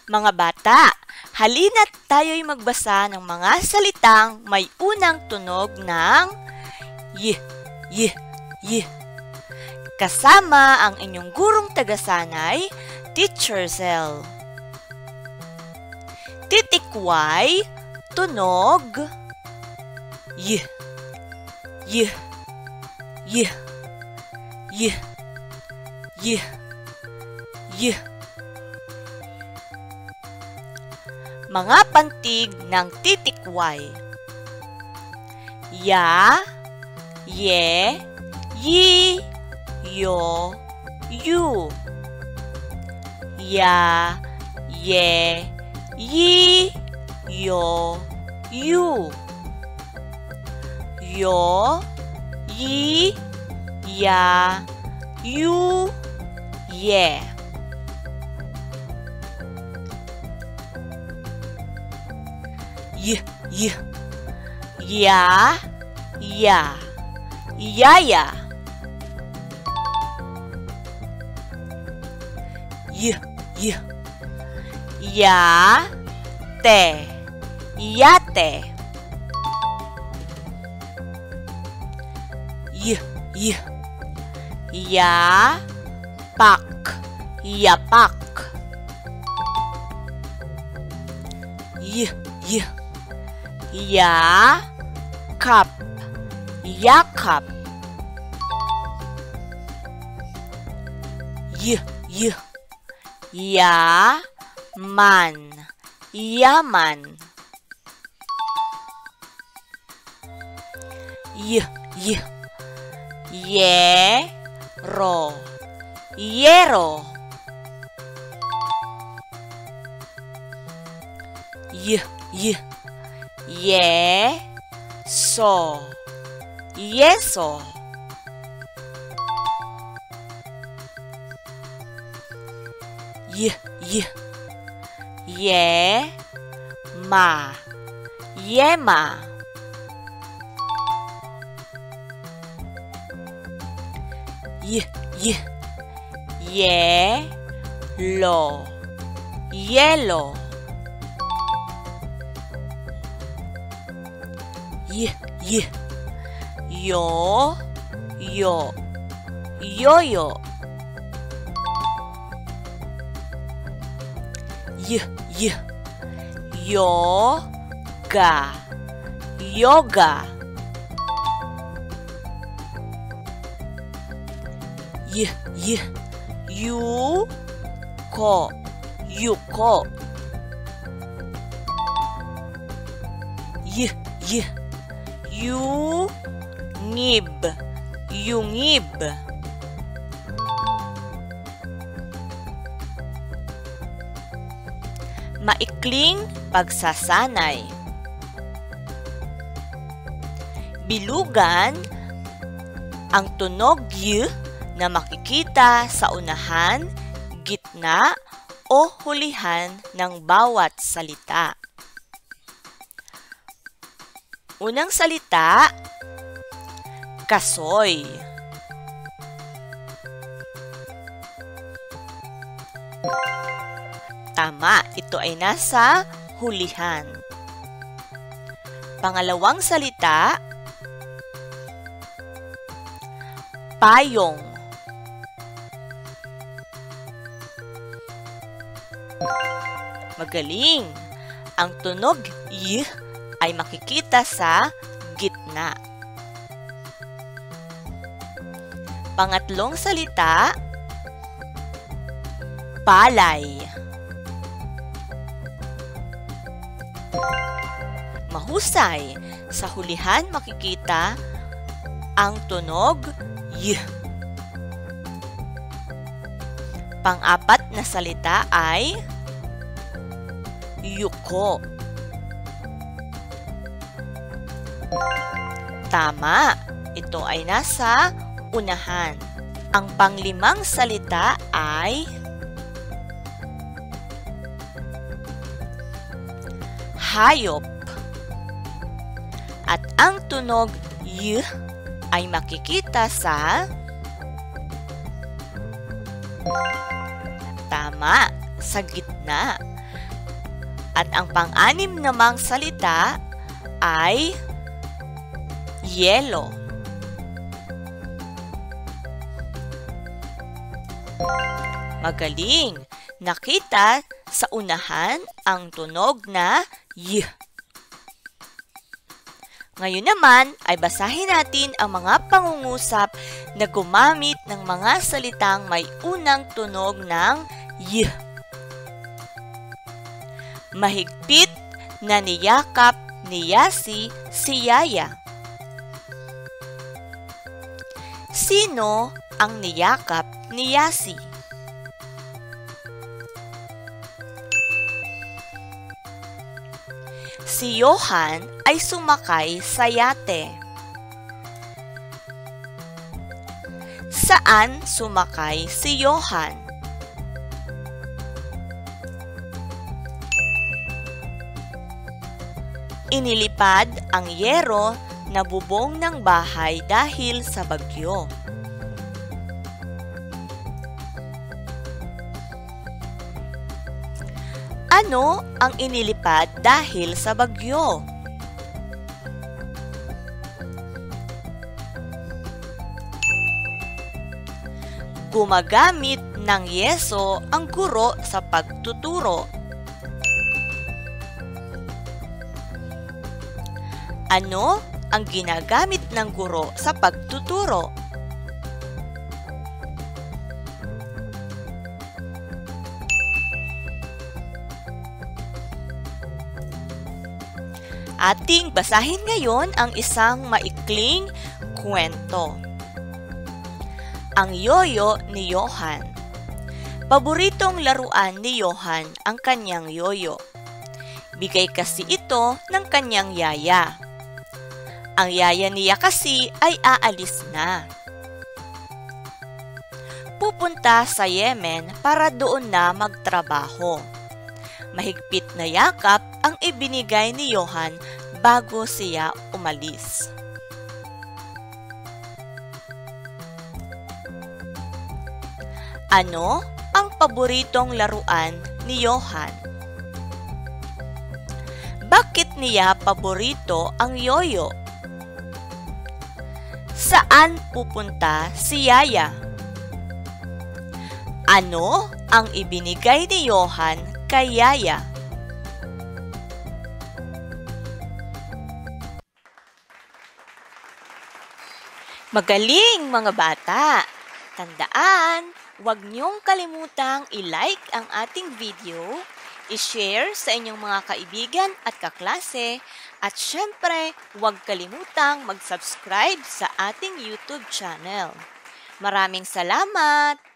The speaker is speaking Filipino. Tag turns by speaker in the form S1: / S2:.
S1: Mga bata, halina't tayo'y magbasa ng mga salitang may unang tunog ng y, y, y. Kasama ang inyong gurong tagasanay, Teacher Zell. Titikway, tunog y, y, y, y, y, y. Mga pantig ng titikway. Ya, ye, yi, yo, yu. Ya, ye, yi, yo, yu. Yo, yi, ya, yu, ye. Y, y, ya, ya, yaya. Y, y, ya, te, yate. Y, y, ya, pak, yapak. Y, y, ya, kap, yakap. Y, y, ya, man, yaman. Y, y, ye, ro, yero. Y, y, ye, so, yeso. Y, y, ye, ma, yema. Y, y, ye, lo, yelo. Y, y, yo, yo, yo-yo. Y, y, yo, ga, yoga. Y, y, yu, ko, yuko. Y, y, yu, ngib, yungib. Maikling pagsasanay. Bilugan ang tunog y na makikita sa unahan, gitna o hulihan ng bawat salita. Unang salita, kasoy. Tama, ito ay nasa hulihan. Pangalawang salita, payong. Magaling! Ang tunog y ay makikita sa gitna. Pangatlong salita, palay. Mahusay, sa hulihan makikita ang tunog y. Pang-apat na salita ay yuko. Tama, ito ay nasa unahan. Ang panglimang salita ay hayop. At ang tunog y ay makikita sa tama, sa gitna. At ang pang-anim namang salita ay yelo. Magaling! Nakita sa unahan ang tunog na y. Ngayon naman ay basahin natin ang mga pangungusap na gumamit ng mga salitang may unang tunog ng y. Mahigpit na niyakap ni Yasi si Yaya. Sino ang niyakap ni Yasi? Si Johan ay sumakay sa yate. Saan sumakay si Johan? Inilipad ang yero na bubong ng bahay dahil sa bagyo. Ano ang inilipad dahil sa bagyo? Gumagamit ng yeso ang guro sa pagtuturo. Ano ang ginagamit ng guro sa pagtuturo? Ating basahin ngayon ang isang maikling kwento. Ang yoyo ni Johan. Paboritong laruan ni Johan ang kanyang yoyo. Bigay kasi ito ng kanyang yaya. Ang yaya niya kasi ay aalis na. Pupunta sa Yemen para doon na magtrabaho. Mahigpit na yakap ang ibinigay ni Johan bago siya umalis. Ano ang paboritong laruan ni Johan? Bakit niya paborito ang yoyo? Saan pupunta si Yaya? Ano ang ibinigay ni Johan kay Yaya? Magaling mga bata! Tandaan, huwag niyong kalimutang i-like ang ating video, i-share sa inyong mga kaibigan at kaklase, at syempre, huwag kalimutang mag-subscribe sa ating YouTube channel. Maraming salamat!